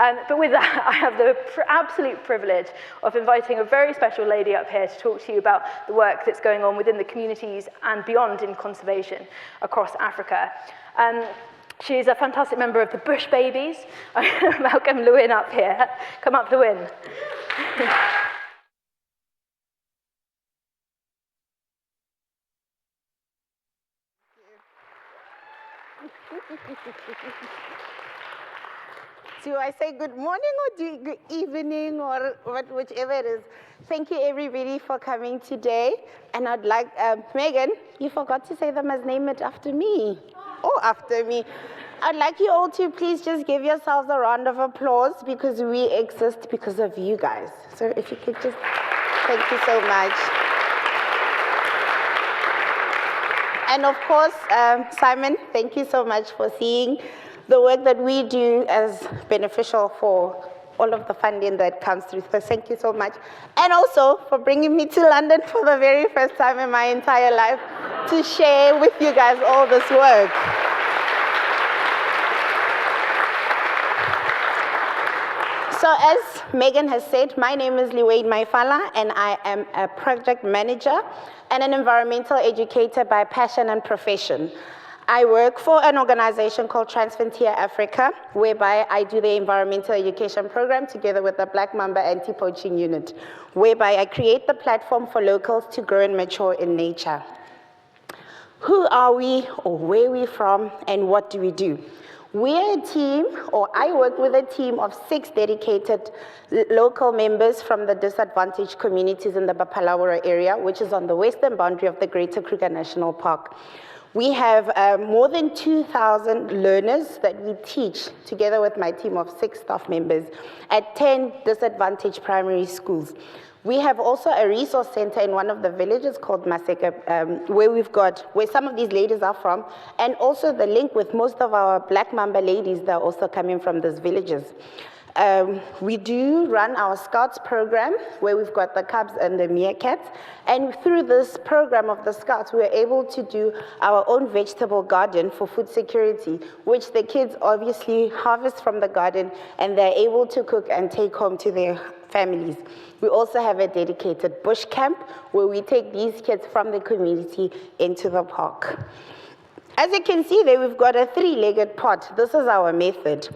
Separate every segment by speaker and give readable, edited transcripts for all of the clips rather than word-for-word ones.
Speaker 1: But with that, I have the absolute privilege of inviting a very special lady up here to talk to you about the work that's going on within the communities and beyond in conservation across Africa. She's a fantastic member of the Bush Babies. I welcome Lewyn up here. Come up, Lewyn.
Speaker 2: Do I say good morning or good evening or whichever it is? Thank you everybody for coming today. And I'd like, Megan, you forgot to say the man's name after me. Oh, after me. I'd like you all to please just give yourselves a round of applause because we exist because of you guys. So if you could just, thank you so much. And of course, Simon, thank you so much for seeing the work that we do as beneficial for all of the funding that comes through. So thank you so much. And also for bringing me to London for the very first time in my entire life to share with you guys all this work. So as Megan has said, my name is Lewyn Maefala, and I am a project manager and an environmental educator by passion and profession. I work for an organization called Transfrontier Africa, whereby I do the environmental education program together with the Black Mamba Anti-Poaching Unit, whereby I create the platform for locals to grow and mature in nature. Who are we, or where are we from, and what do we do? We're a team, or I work with a team of 6 dedicated local members from the disadvantaged communities in the Bapalawura area, which is on the western boundary of the Greater Kruger National Park. We have more than 2,000 learners that we teach together with my team of 6 staff members at 10 disadvantaged primary schools. We have also a resource center in one of the villages called Maseka, where some of these ladies are from, and also the link with most of our Black Mamba ladies that are also coming from these villages. We do run our Scouts program where we've got the cubs and the meerkats, and through this program of the Scouts we are able to do our own vegetable garden for food security, which the kids obviously harvest from the garden and they're able to cook and take home to their families. We also have a dedicated bush camp where we take these kids from the community into the park. As you can see there, we've got a 3-legged pot. This is our method.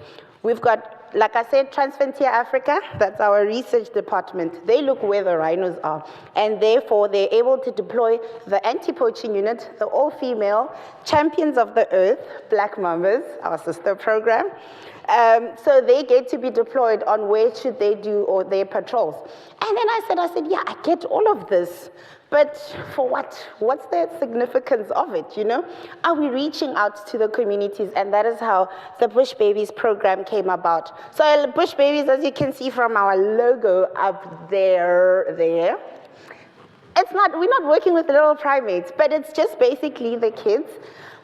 Speaker 2: We've got, like I said, Transfrontier Africa, that's our research department. They look where the rhinos are, and therefore they're able to deploy the anti-poaching unit, the all-female champions of the earth, Black Mambas, our sister program. So they get to be deployed on where should they do or their patrols. And then I said, yeah, I get all of this, but for what? What's the significance of it, you know? Are we reaching out to the communities? And that is how the Bush Babies program came about. So Bush Babies, as you can see from our logo up there, we're not working with little primates, but it's just basically the kids.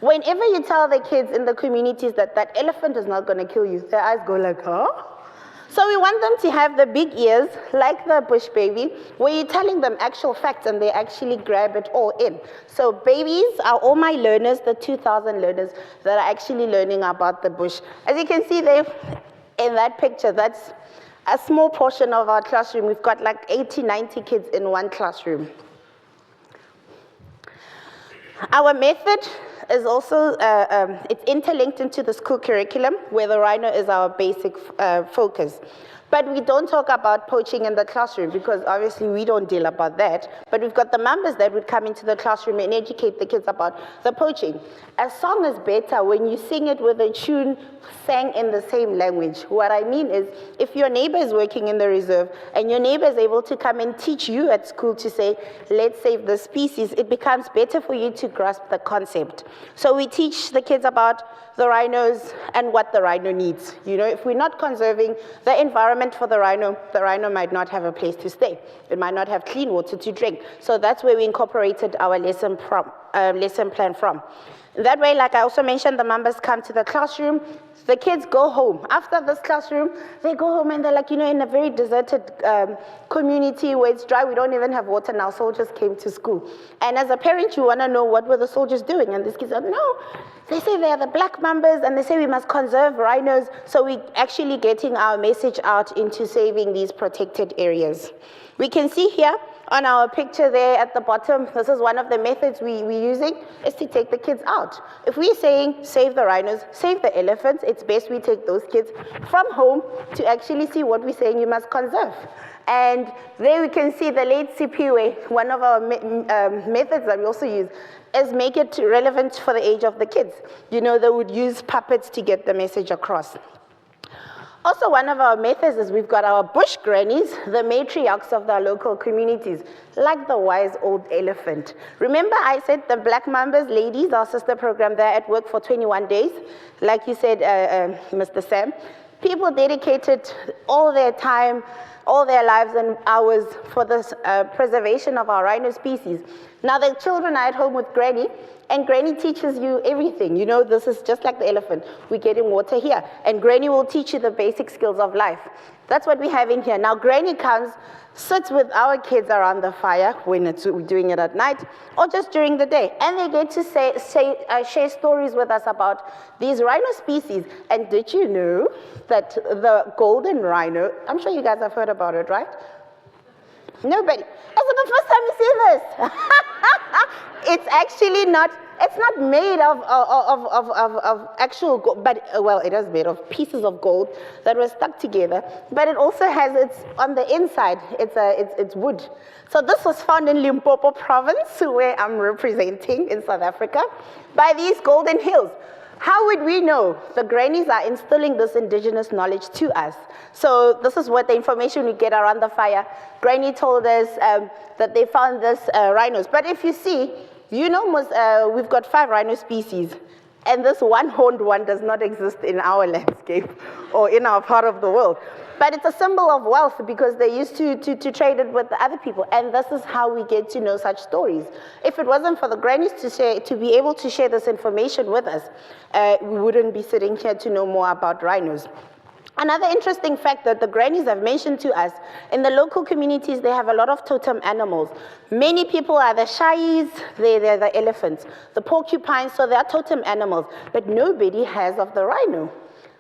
Speaker 2: Whenever you tell the kids in the communities that that elephant is not going to kill you, their eyes go like, huh? So we want them to have the big ears, like the Bush Baby, where you're telling them actual facts and they actually grab it all in. So babies are all my learners, the 2,000 learners that are actually learning about the bush. As you can see there in that picture, that's a small portion of our classroom. We've got like 80, 90 kids in one classroom. Our method is also, it's interlinked into the school curriculum where the rhino is our basic focus. But we don't talk about poaching in the classroom because obviously we don't deal about that. But we've got the members that would come into the classroom and educate the kids about the poaching. A song is better when you sing it with a tune sang in the same language. What I mean is, if your neighbor is working in the reserve and your neighbor is able to come and teach you at school to say, let's save the species, it becomes better for you to grasp the concept. So we teach the kids about the rhinos and what the rhino needs. You know, if we're not conserving the environment for the rhino might not have a place to stay. It might not have clean water to drink. So that's where we incorporated our lesson lesson plan from. That way, like I also mentioned, the members come to the classroom, the kids go home. After this classroom, they go home and they're like, in a very deserted community where it's dry, we don't even have water now, soldiers came to school. And as a parent, you want to know what were the soldiers doing, and these kids are, no, they say they are the black members, and they say we must conserve rhinos, so we're actually getting our message out into saving these protected areas. We can see here, on our picture there at the bottom, this is one of the methods we're using, is to take the kids out. If we're saying save the rhinos, save the elephants, it's best we take those kids from home to actually see what we're saying you must conserve. And there we can see the late Sipiwe, one of our methods that we also use, is make it relevant for the age of the kids. They would use puppets to get the message across. Also, one of our methods is we've got our bush grannies, the matriarchs of our local communities, like the wise old elephant. Remember I said the Black Mambas ladies, our sister program, they're at work for 21 days. Like you said, Mr. Sam, people dedicated all their time, all their lives and hours for this preservation of our rhino species. Now the children are at home with Granny, and Granny teaches you everything. This is just like the elephant. We're getting water here, and Granny will teach you the basic skills of life. That's what we have in here. Now Granny comes, sits with our kids around the fire when we're doing it at night, or just during the day, and they get to share stories with us about these rhino species. And did you know that the golden rhino, I'm sure you guys have heard about it, right? Nobody. Is it the first time you see this? It's actually not, it's not made of actual gold, but, well, it is made of pieces of gold that were stuck together, but it also has on the inside, it's wood. So this was found in Limpopo province, where I'm representing in South Africa, by these golden hills. How would we know? The grannies are instilling this indigenous knowledge to us. So this is what the information we get around the fire. Granny told us that they found this rhinos. But if you see, we've got 5 rhino species, and this one-horned one does not exist in our landscape or in our part of the world. But it's a symbol of wealth because they used to trade it with the other people, and this is how we get to know such stories. If it wasn't for the grannies to be able to share this information with us, we wouldn't be sitting here to know more about rhinos. Another interesting fact that the grannies have mentioned to us, in the local communities, they have a lot of totem animals. Many people are the shais, they're the elephants, the porcupines, so they are totem animals, but nobody has of the rhino.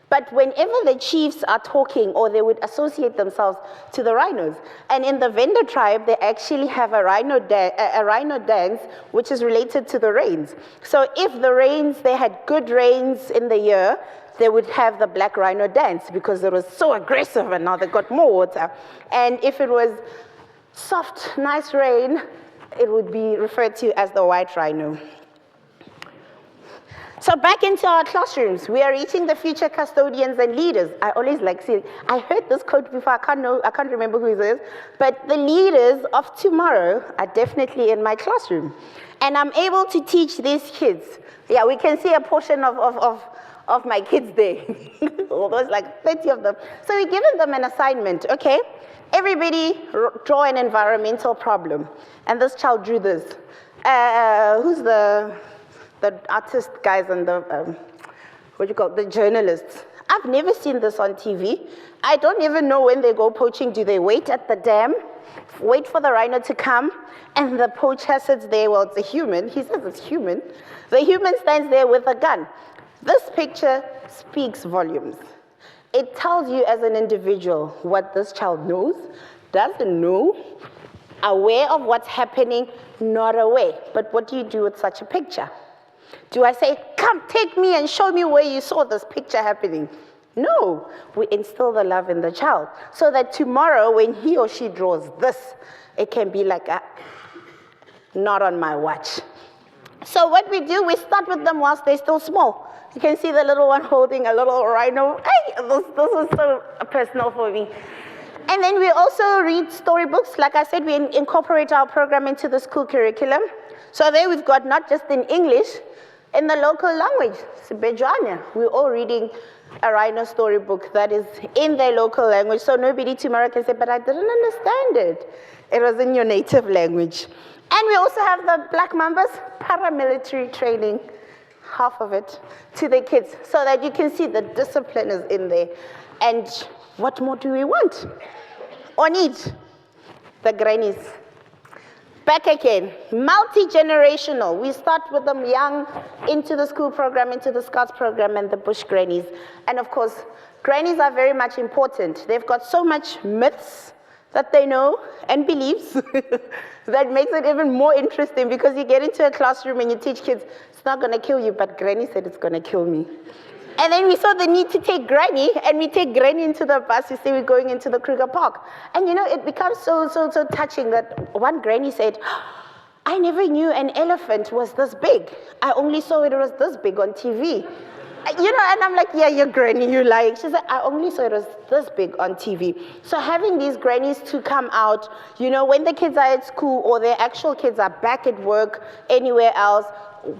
Speaker 2: But whenever the chiefs are talking, or they would associate themselves to the rhinos, and in the Venda tribe, they actually have a rhino dance, which is related to the rains. So if they had good rains in the year, they would have the black rhino dance because it was so aggressive and now they got more water. And if it was soft, nice rain, it would be referred to as the white rhino. So back into our classrooms, we are reaching the future custodians and leaders. I always like saying, I heard this quote before, I can't remember who it is, but the leaders of tomorrow are definitely in my classroom. And I'm able to teach these kids. Yeah, we can see a portion of my kids there. There's like 30 of them. So we're giving them an assignment, okay? Everybody draw an environmental problem. And this child drew this. Who's the artist guys and the, the journalists? I've never seen this on TV. I don't even know when they go poaching. Do they wait at the dam, wait for the rhino to come, and the poacher sits there? Well, it's a human. He says it's human. The human stands there with a gun. This picture speaks volumes. It tells you as an individual what this child knows, doesn't know, aware of what's happening, not aware. But what do you do with such a picture? Do I say, come, take me and show me where you saw this picture happening? No, we instill the love in the child so that tomorrow when he or she draws this, it can be like, not on my watch. So what we do, we start with them whilst they're still small. You can see the little one holding a little rhino. Hey, this is so personal for me. And then we also read storybooks. Like I said, we incorporate our program into the school curriculum. So there we've got not just in English, in the local language, Sibejwana. We're all reading a rhino storybook that is in their local language, so nobody tomorrow can say, but I didn't understand it. It was in your native language. And we also have the Black Mamba's paramilitary training, half of it, to the kids, so that you can see the discipline is in there. And what more do we want or need? The grannies. Back again, multi-generational. We start with them young, into the school program, into the Scouts program, and the bush grannies. And of course, grannies are very much important. They've got so much myths that they know and beliefs that makes it even more interesting, because you get into a classroom and you teach kids, it's not going to kill you, but Granny said it's going to kill me. And then we saw the need to take Granny, and we take Granny into the bus. We say we're going into the Kruger Park. And you know, it becomes so touching that one Granny said, I never knew an elephant was this big. I only saw it was this big on TV. You know, and I'm like, yeah, you're Granny, you lying. She said, I only saw it was this big on TV. So having these grannies to come out, you know, when the kids are at school or their actual kids are back at work, anywhere else,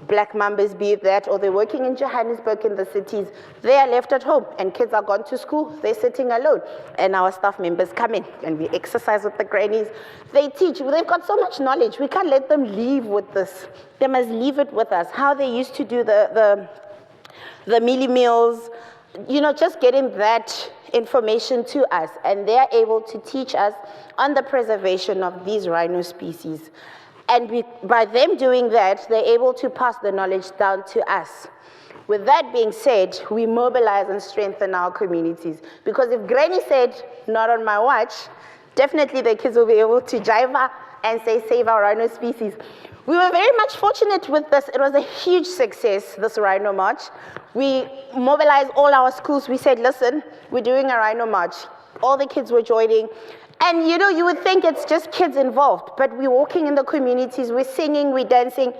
Speaker 2: Black Mambas be it that, or they're working in Johannesburg in the cities, they are left at home and kids are gone to school, they're sitting alone. And our staff members come in and we exercise with the grannies. They teach, they've got so much knowledge, we can't let them leave with this. They must leave it with us. How they used to do the mealie meals, you know, just getting that information to us, and they're able to teach us on the preservation of these rhino species. And by them doing that, they're able to pass the knowledge down to us. With that being said, we mobilize and strengthen our communities. Because if Granny said, not on my watch, definitely the kids will be able to jive her and say, save our rhino species. We were very much fortunate with this. It was a huge success, this Rhino March. We mobilized all our schools. We said, listen, we're doing a Rhino March. All the kids were joining. And you know, you would think it's just kids involved, but we're walking in the communities, we're singing, we're dancing.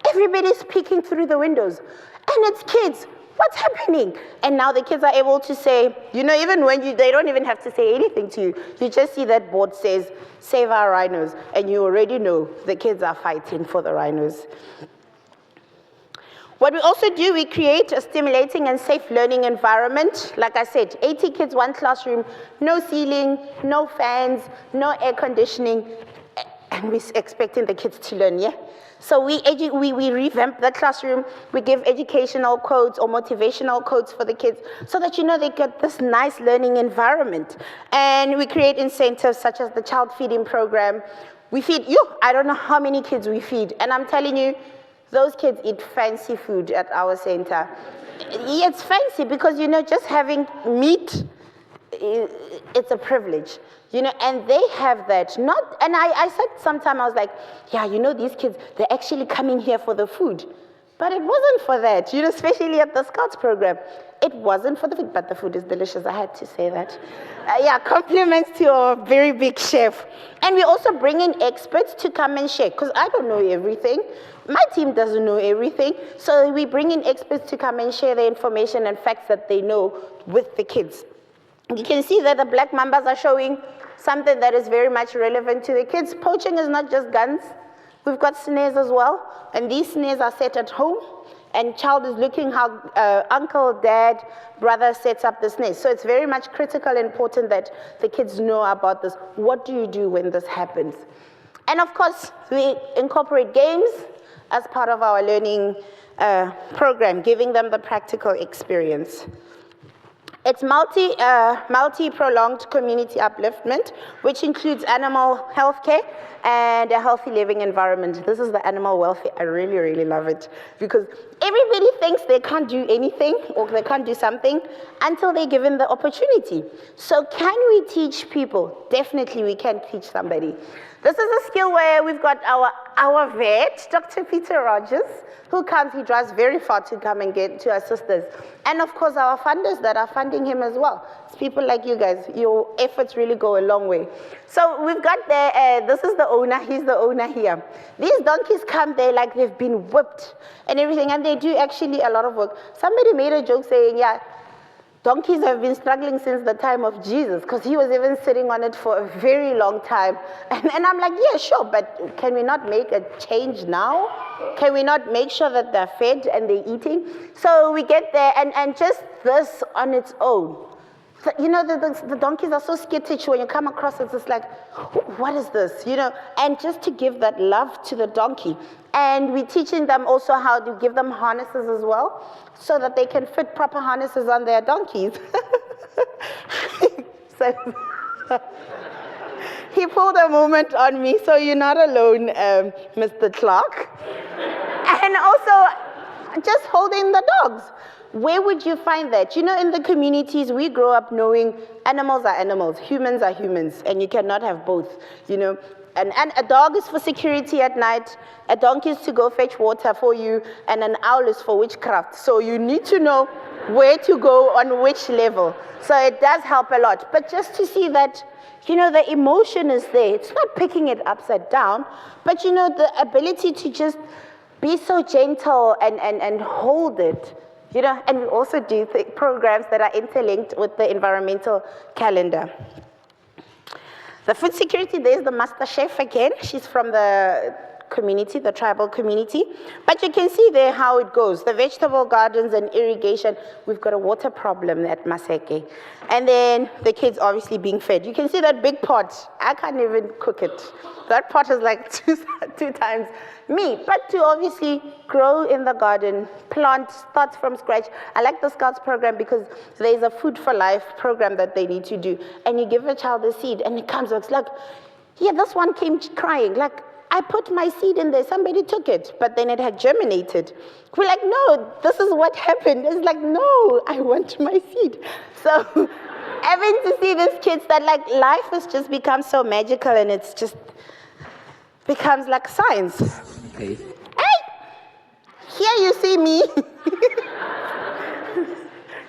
Speaker 2: Everybody's peeking through the windows. And it's kids. What's happening? And now the kids are able to say, you know, even when they don't even have to say anything to you. You just see that board says, save our rhinos. And you already know the kids are fighting for the rhinos. What we also do, we create a stimulating and safe learning environment. Like I said, 80 kids, one classroom, no ceiling, no fans, no air conditioning. And we're expecting the kids to learn, yeah? So we revamp the classroom, we give educational codes or motivational codes for the kids so that, you know, they get this nice learning environment. And we create incentives such as the child feeding program. We feed, I don't know how many kids we feed. And I'm telling you, those kids eat fancy food at our center. Yeah, it's fancy because, you know, just having meat, it's a privilege. You know, and they have that. And I said sometime, I was like, yeah, you know, these kids, they're actually coming here for the food. But it wasn't for that, you know, especially at the Scouts program. It wasn't for the food, but the food is delicious. I had to say that. Yeah, compliments to our very big chef. And we also bring in experts to come and share, because I don't know everything. My team doesn't know everything. So we bring in experts to come and share the information and facts that they know with the kids. You can see that the Black Mambas are showing something that is very much relevant to the kids. Poaching is not just guns. We've got snares as well. And these snares are set at home. And child is looking how uncle, dad, brother sets up the snares. So it's very much critical and important that the kids know about this. What do you do when this happens? And of course, we incorporate games as part of our learning program, giving them the practical experience. It's multi-pronged community upliftment, which includes animal health care and a healthy living environment. This is the animal welfare. I really, really love it because everybody thinks they can't do anything or they can't do something until they're given the opportunity. So can we teach people? Definitely we can teach somebody. This is a skill where we've got our vet, Dr. Peter Rogers, who comes, he drives very far to come and get to assist us. And of course, our funders that are funding him as well. It's people like you guys. Your efforts really go a long way. So we've got there, this is the owner, he's the owner here. These donkeys come there like they've been whipped and everything, and they do actually a lot of work. Somebody made a joke saying, yeah, Donkeys have been struggling since the time of Jesus, because he was even sitting on it for a very long time. And I'm like, yeah, sure, but can we not make a change now? Can we not make sure that they're fed and they're eating? So we get there, and just this on its own. You know, the donkeys are so skittish when you come across it. It's like, what is this? You know, and just to give that love to the donkey. And we're teaching them also how to give them harnesses as well, so that they can fit proper harnesses on their donkeys. So he pulled a moment on me, so you're not alone, Mr. Clark. And also, just holding the dogs. Where would you find that? You know, in the communities, we grow up knowing animals are animals, humans are humans, and you cannot have both, you know. And a dog is for security at night, a donkey is to go fetch water for you, and an owl is for witchcraft. So you need to know where to go on which level. So it does help a lot. But just to see that, you know, the emotion is there. It's not picking it upside down, but, you know, the ability to just be so gentle and hold it. You know, and we also do programs that are interlinked with the environmental calendar. The food security, there's the master chef again. She's from the community, the tribal community. But you can see there how it goes. The vegetable gardens and irrigation, we've got a water problem at Maseke. And then the kids obviously being fed. You can see that big pot. I can't even cook it. That pot is like two times me. But to obviously grow in the garden, plant, start from scratch. I like the Scouts program because there's a food for life program that they need to do. And you give a child a seed and it comes back. It's like, yeah, this one came crying. Like, I put my seed in there, somebody took it, but then it had germinated. We're like, no, this is what happened. It's like, no, I want my seed. So having to see these kids that like life has just become so magical and it's just becomes like science.
Speaker 3: Okay.
Speaker 2: Hey, here you see me.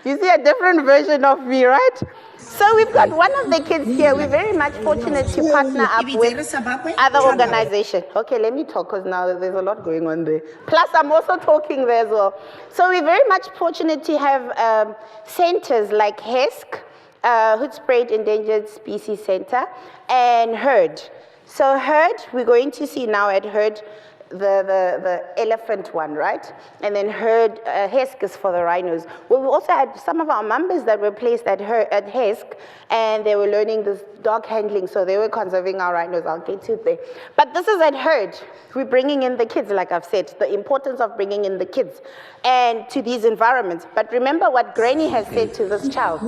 Speaker 2: You see a different version of me, right? So we've got one of the kids here. We're very much fortunate to partner up with other organizations. Okay, let me talk because now there's a lot going on there. Plus, I'm also talking there as well. So we're very much fortunate to have centers like HESC, Hoedspruit Endangered Species Center, and HERD. So HERD, we're going to see now at HERD the elephant one, right? And then HESC is for the rhinos. Well, we also had some of our members that were placed at HESC, and they were learning this dog handling, so they were conserving our rhinos. I'll get to there. But this is at HERD. We're bringing in the kids, like I've said, the importance of bringing in the kids and to these environments. But remember what Granny has said to this child.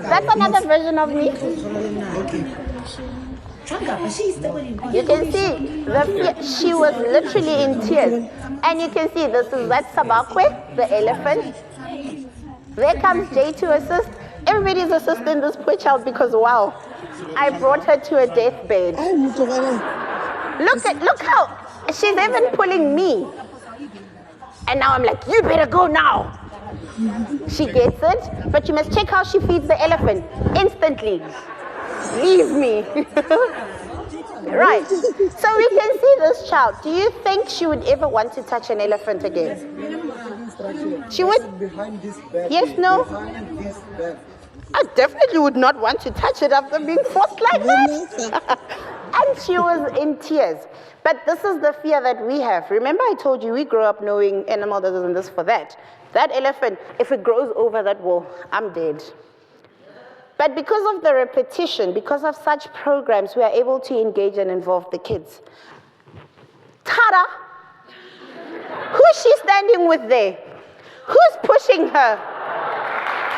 Speaker 2: That's another version of me. You can see she was literally in tears. And you can see this is that Sabakwe, the elephant. There comes Jay to assist. Everybody's assisting this poor child because, wow, I brought her to a deathbed. Look how she's even pulling me. And now I'm like, you better go now. She gets it, but you must check how she feeds the elephant instantly. Leave me. Right. So we can see this child. Do you think she would ever want to touch an elephant again? She would? Yes, no? I definitely would not want to touch it after being forced like that. And she was in tears. But this is the fear that we have. Remember I told you we grew up knowing animal doesn't this for that. That elephant, if it grows over that wall, I'm dead. But because of the repetition, because of such programs, we are able to engage and involve the kids. Tada! Who's she standing with there? Who's pushing her?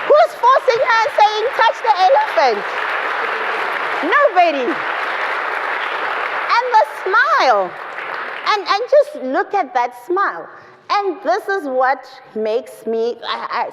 Speaker 2: Who's forcing her and saying, touch the elephant? Nobody. And the smile. And just look at that smile. And this is what makes me,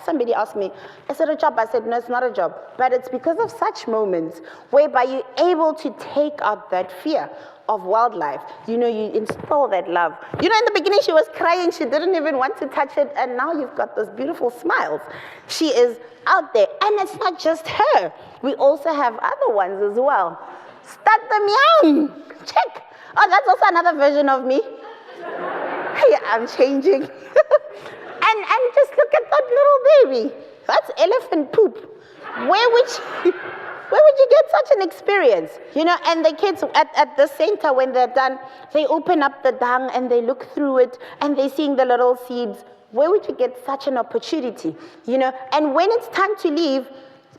Speaker 2: somebody asked me, is it a job? I said, no, it's not a job. But it's because of such moments whereby you're able to take out that fear of wildlife. You know, you install that love. You know, in the beginning she was crying, she didn't even want to touch it, and now you've got those beautiful smiles. She is out there, and it's not just her. We also have other ones as well. Start them young. Check. Oh, that's also another version of me. Hey, I'm changing. And And just look at that little baby. That's elephant poop. Where would you get such an experience? You know, and the kids at the center, when they're done, they open up the dung and they look through it and they're seeing the little seeds. Where would you get such an opportunity? You know, and when it's time to leave,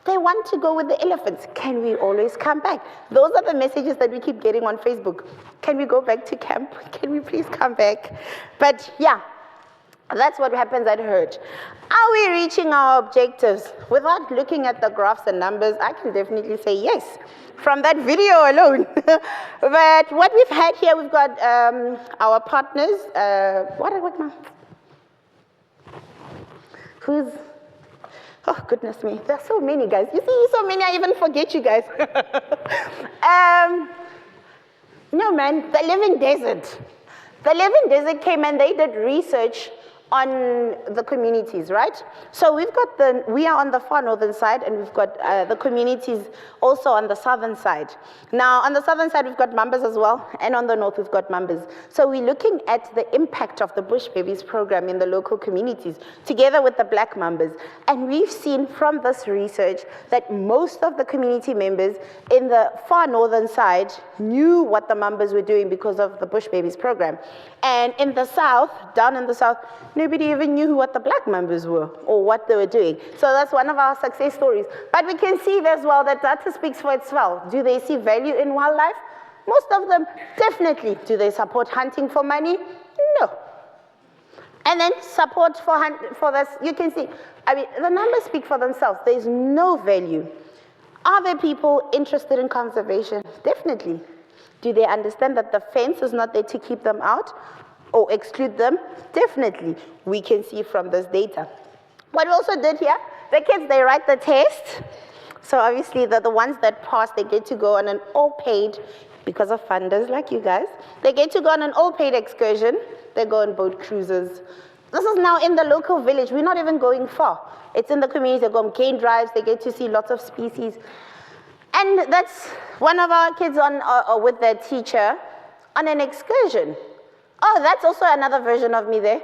Speaker 2: they want to go with the elephants. Can we always come back? Those are the messages that we keep getting on Facebook. Can we go back to camp? Can we please come back? But yeah, that's what happens at herd. Are we reaching our objectives? Without looking at the graphs and numbers, I can definitely say yes, from that video alone. But what we've had here, we've got our partners. What now? Oh, goodness me. There are so many, guys. You see so many, I even forget you guys. No, man, the Living Desert. The Living Desert came and they did research on the communities, right? So we are on the far northern side, and we've got the communities also on the southern side. Now, on the southern side, we've got Mambas as well, and on the north, we've got Mambas. So we're looking at the impact of the Bush Babies program in the local communities, together with the Black Mambas. And we've seen from this research that most of the community members in the far northern side knew what the Mambas were doing because of the Bush Babies program. And in the south, down in the south, nobody even knew what the Black Mambas were or what they were doing. So that's one of our success stories. But we can see as well that data speaks for itself. Do they see value in wildlife? Most of them definitely. Do they support hunting for money? No. And then support for this, you can see, I mean, the numbers speak for themselves. There's no value. Are there people interested in conservation? Definitely. Do they understand that the fence is not there to keep them out or exclude them? Definitely. We can see from this data. What we also did here, the kids, they write the test. So obviously the ones that pass, they get to go on an all-paid, because of funders like you guys, they get to go on an all-paid excursion. They go on boat cruises. This is now in the local village. We're not even going far. It's in the community. They go on cane drives. They get to see lots of species. And that's one of our kids with their teacher on an excursion. Oh, that's also another version of me there.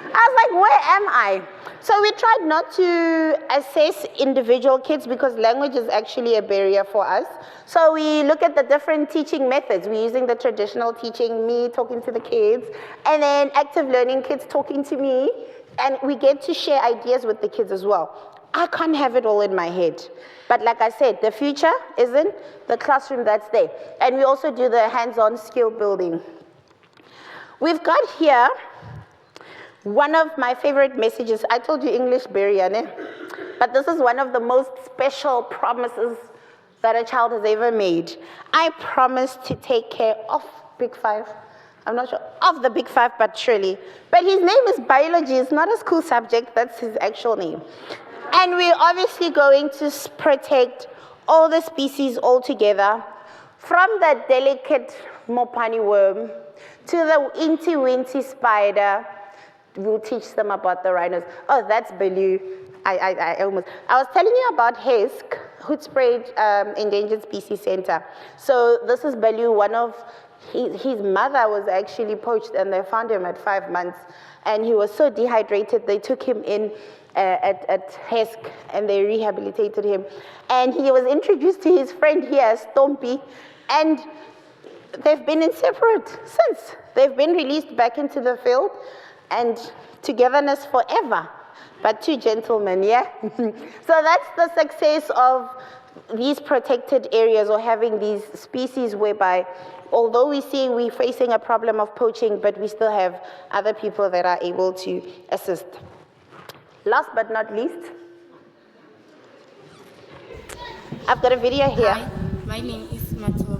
Speaker 2: I was like, where am I? So we tried not to assess individual kids because language is actually a barrier for us. So we look at the different teaching methods. We're using the traditional teaching, me talking to the kids, and then active learning kids talking to me, and we get to share ideas with the kids as well. I can't have it all in my head. But like I said, the future is in the classroom that's there. And we also do the hands-on skill building. We've got here one of my favorite messages. I told you English barrier, ne? But this is one of the most special promises that a child has ever made. I promise to take care of Big Five. I'm not sure of the Big Five, but surely. But his name is biology. It's not a school subject. That's his actual name. And we're obviously going to protect all the species altogether, from the delicate mopani worm to the inty-winty spider. We'll teach them about the rhinos. Oh, that's Bellew. I was telling you about HESC, Hoedspruit Endangered Species Center. So this is Bellew. One of his mother was actually poached, and they found him at 5 months. And he was so dehydrated, they took him in at HESC, and they rehabilitated him. And he was introduced to his friend here, Stompy, and they've been inseparate since. They've been released back into the field, and togetherness forever. But two gentlemen, yeah? So that's the success of these protected areas, or having these species whereby, although we're facing a problem of poaching, but we still have other people that are able to assist. Last but not least, I've got a video here.
Speaker 3: Hi, my name is Maefala.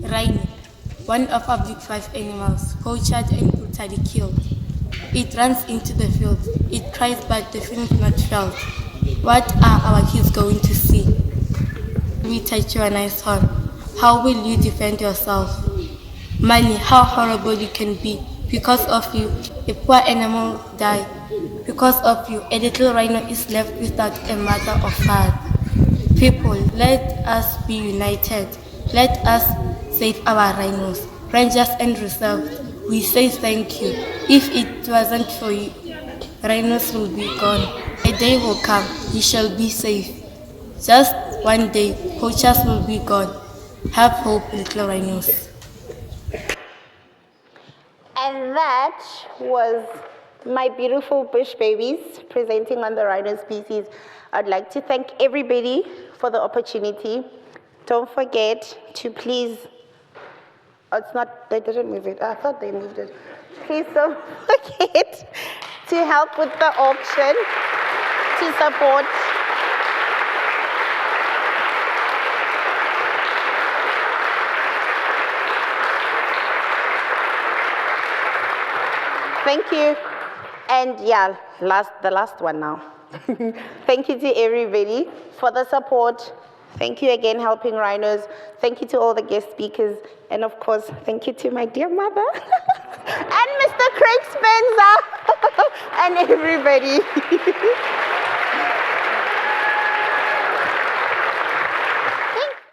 Speaker 3: Rhino, one of our Big Five animals, poached and brutally killed. It runs into the field. It cries, but the feeling is not felt. What are our kids going to see? We touch you a nice horn. How will you defend yourself? Money, how horrible you can be. Because of you, a poor animal dies. Because of you, a little rhino is left without a mother or father. People, let us be united. Let us save our rhinos, rangers and reserves. We say thank you. If it wasn't for you, rhinos will be gone. A day will come, you shall be safe. Just one day, poachers will be gone. Have hope, little rhinos.
Speaker 2: And that was my beautiful bush babies presenting on the rhino species. I'd like to thank everybody for the opportunity. Don't forget to please, oh, it's not, they didn't move it. I thought they moved it. Please don't forget to help with the auction, to support. Thank you. And yeah, the last one now. Thank you to everybody for the support. Thank you again, Helping Rhinos. Thank you to all the guest speakers. And of course, thank you to my dear mother and Mr. Craig Spencer and everybody.